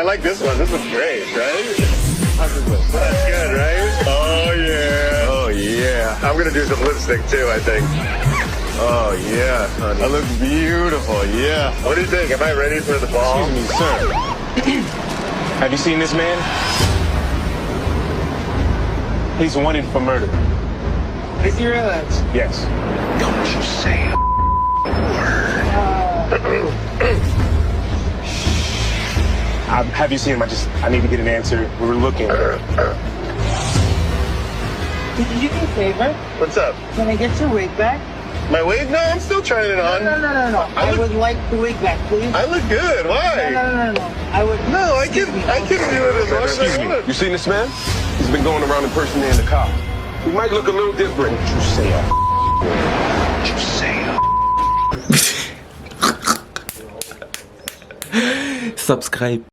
I like this one. This one's great, right? That's good, right? Oh, yeah. Oh, yeah. I'm going to do some lipstick, too, I think. Oh, yeah, honey. I look beautiful, yeah. What do you think? Am I ready for the ball? Excuse me, sir. Have you seen this man? He's wanted for murder. Is he really? Yes. Don't you say a Have you seen him? I need to get an answer. We were looking. Could you do me a favor? What's up? Can I get your wig back? My wig? No, I'm still trying it on. No. I would like the wig back, please. I look good. Why? No. I would. No, I can do it as long as I want. You seen this man? He's been going around impersonating the cop. He might look a little different. You say a You say Subscribe.